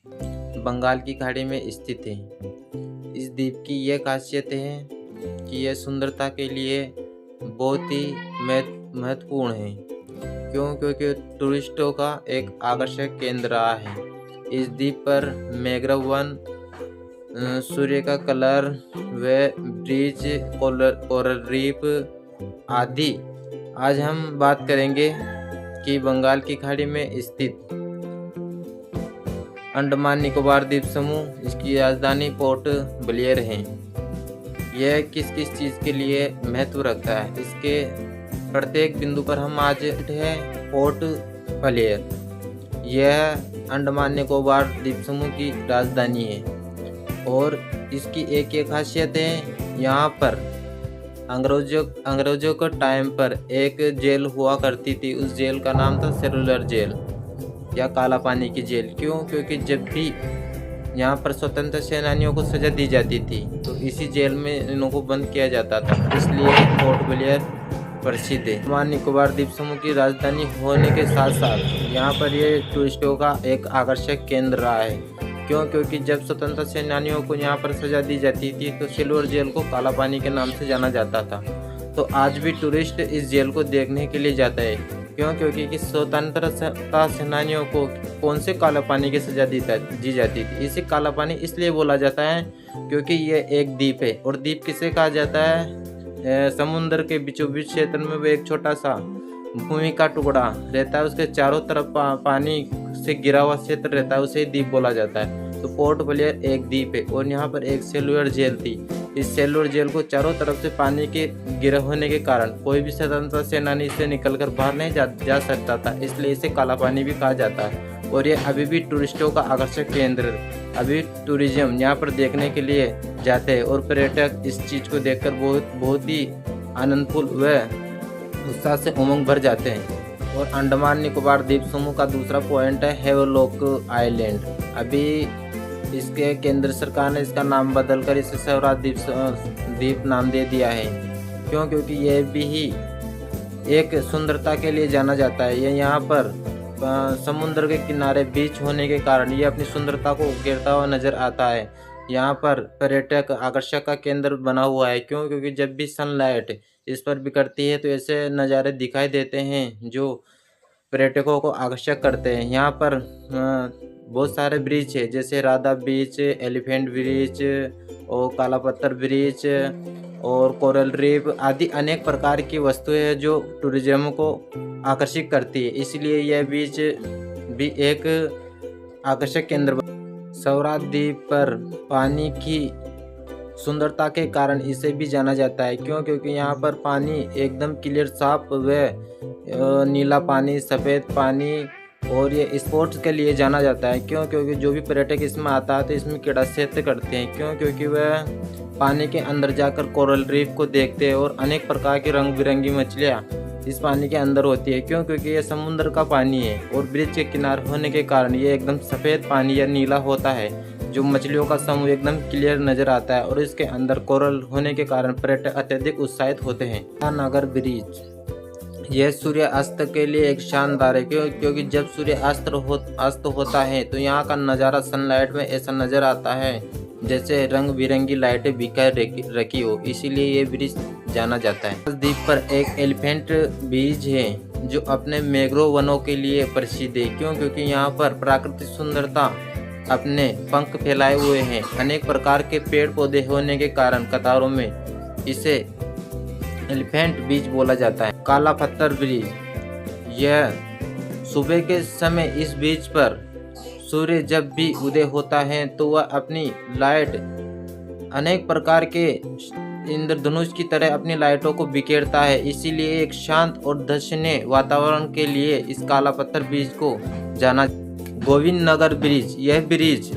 बंगाल की खाड़ी में स्थित है। इस द्वीप की यह खासियत है कि यह सुंदरता के लिए बहुत ही महत्वपूर्ण है। क्यों? क्योंकि टूरिस्टों का एक आकर्षक केंद्र रहा है। इस द्वीप पर मैंग्रोव वन, सूर्य का कलर व ब्रिज, कोरल रीफ आदि। आज हम बात करेंगे कि बंगाल की खाड़ी में स्थित अंडमान निकोबार द्वीप समूह, इसकी राजधानी पोर्ट ब्लेयर है। यह किस किस चीज़ के लिए महत्व रखता है, इसके प्रत्येक बिंदु पर हम आज है। पोर्ट ब्लेयर यह अंडमान निकोबार द्वीप समूह की राजधानी है और इसकी एक खासियत है। यहाँ पर अंग्रेजों के टाइम पर एक जेल हुआ करती थी। उस जेल का नाम था सेलुलर जेल या काला पानी की जेल। क्यों? क्योंकि जब भी यहाँ पर स्वतंत्र सेनानियों को सजा दी जाती थी तो इसी जेल में इनको बंद किया जाता था, इसलिए पोर्ट ब्लेयर प्रसिद्ध है। अंडमान निकोबार द्वीप समूह की राजधानी होने के साथ साथ यहाँ पर ये टूरिस्टों का एक आकर्षक केंद्र रहा है। क्यों? क्योंकि जब स्वतंत्रता सेनानियों को यहाँ पर सजा दी जाती थी तो सिल्वर जेल को काला पानी के नाम से जाना जाता था। तो आज भी टूरिस्ट इस जेल को देखने के लिए जाता है। क्यों? क्योंकि स्वतंत्रता सेनानियों को कौन से काला पानी की सजा दी जाती थी। इसे काला पानी इसलिए बोला जाता है क्योंकि यह एक द्वीप है। और द्वीप किसे कहा जाता है? समुद्र के बीचों बीच क्षेत्र में वो एक छोटा सा भूमि का टुकड़ा रहता है, उसके चारों तरफ पानी से गिरा हुआ क्षेत्र रहता है, उसे द्वीप बोला जाता है। तो पोर्ट ब्लेयर एक द्वीप है और यहाँ पर एक सेलुलर जेल थी। इस सेलुलर जेल को चारों तरफ से पानी के गिरे होने के कारण कोई भी स्वतंत्रता सेनानी इससे निकलकर बाहर नहीं जा सकता था, इसलिए इसे काला पानी भी कहा जाता है। और ये अभी भी टूरिस्टों का आकर्षक केंद्र, अभी टूरिज्म यहाँ पर देखने के लिए जाते हैं और पर्यटक इस चीज़ को देखकर बहुत ही आनंदफुल व उत्साह से उमंग भर जाते हैं। और अंडमान निकोबार द्वीप समूह का दूसरा पॉइंट है हेवलॉक आइलैंड। अभी इसके केंद्र सरकार ने इसका नाम बदलकर इसे स्वराज द्वीप नाम दे दिया है। क्यों? क्योंकि यह भी ही एक सुंदरता के लिए जाना जाता है। यह यहाँ पर समुद्र के किनारे बीच होने के कारण ये अपनी सुंदरता को गिरता हुआ नजर आता है। यहाँ पर पर्यटक आकर्षक का केंद्र बना हुआ है। क्यों? क्योंकि जब भी सनलाइट इस पर बिखरती है तो ऐसे नज़ारे दिखाई देते हैं जो पर्यटकों को आकर्षक करते हैं। यहाँ पर बहुत सारे ब्रिज है, जैसे राधा ब्रिज, एलिफेंट ब्रिज और काला पत्थर ब्रिज और कोरल रीफ आदि अनेक प्रकार की वस्तुएं हैं जो टूरिज्म को आकर्षित करती है। इसलिए यह बीच भी एक आकर्षक केंद्र। स्वराज द्वीप पर पानी की सुंदरता के कारण इसे भी जाना जाता है। क्यों? क्योंकि यहाँ पर पानी एकदम क्लियर, साफ व नीला पानी, सफ़ेद पानी, और ये स्पोर्ट्स के लिए जाना जाता है। क्यों? क्योंकि जो भी पर्यटक इसमें आता है तो इसमें क्रीड़ा क्षेत्र करते हैं। क्यों? क्योंकि वह पानी के अंदर जाकर कोरल रीफ को देखते हैं और अनेक प्रकार की रंग बिरंगी मछलियाँ इस पानी के अंदर होती है। क्यों? क्योंकि ये समुद्र का पानी है और ब्रिज के किनारे होने के कारण ये एकदम सफ़ेद पानी या नीला होता है, जो मछलियों का समूह एकदम क्लियर नजर आता है। और इसके अंदर कोरल होने के कारण पर्यटक अत्यधिक उत्साहित होते हैं। नागर ब्रिज यह सूर्य अस्त के लिए एक शानदार है। क्योंकि जब सूर्य अस्त होता है तो यहाँ का नज़ारा सनलाइट में ऐसा नज़र आता है जैसे रंग बिरंगी लाइटें बिखर रखी हो, इसीलिए ये ब्रिज जाना जाता है। इस द्वीप पर एक एलिफेंट ब्रिज है जो अपने मैंग्रोव वनों के लिए प्रसिद्ध है। क्यों? क्योंकि यहाँ पर प्राकृतिक सुंदरता अपने पंख फैलाए हुए हैं। अनेक प्रकार के पेड़ पौधे होने के कारण कतारों में इसे एलिफेंट ब्रिज बोला जाता है। काला पत्थर ब्रिज यह सुबह के समय इस ब्रिज पर सूर्य जब भी उदय होता है तो वह अपनी लाइट अनेक प्रकार के इंद्रधनुष की तरह अपनी लाइटों को बिखेरता है। इसीलिए एक शांत और दर्शनीय वातावरण के लिए इस काला पत्थर ब्रिज को जाना। गोविंद नगर ब्रिज यह ब्रिज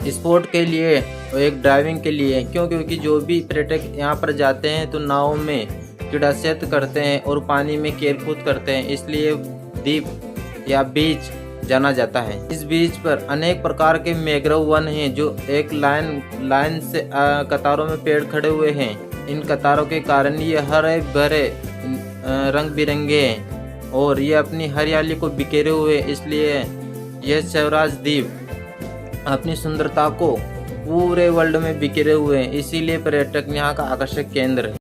स्पोर्ट के लिए और एक ड्राइविंग के लिए। क्यों? क्योंकि जो भी पर्यटक यहाँ पर जाते हैं तो नाव में क्रीड़ा क्षेत्र करते हैं और पानी में खेल-कूद करते हैं, इसलिए द्वीप या बीच जाना जाता है। इस बीच पर अनेक प्रकार के मैंग्रोव वन हैं जो एक लाइन से कतारों में पेड़ खड़े हुए हैं। इन कतारों के कारण ये हरे भरे रंग बिरंगे हैं और ये अपनी हरियाली को बिखेरे हुए, इसलिए यह स्वराज द्वीप अपनी सुंदरता को पूरे वर्ल्ड में बिखेरे हुए हैं, इसीलिए पर्यटक यहाँ का आकर्षक केंद्र है।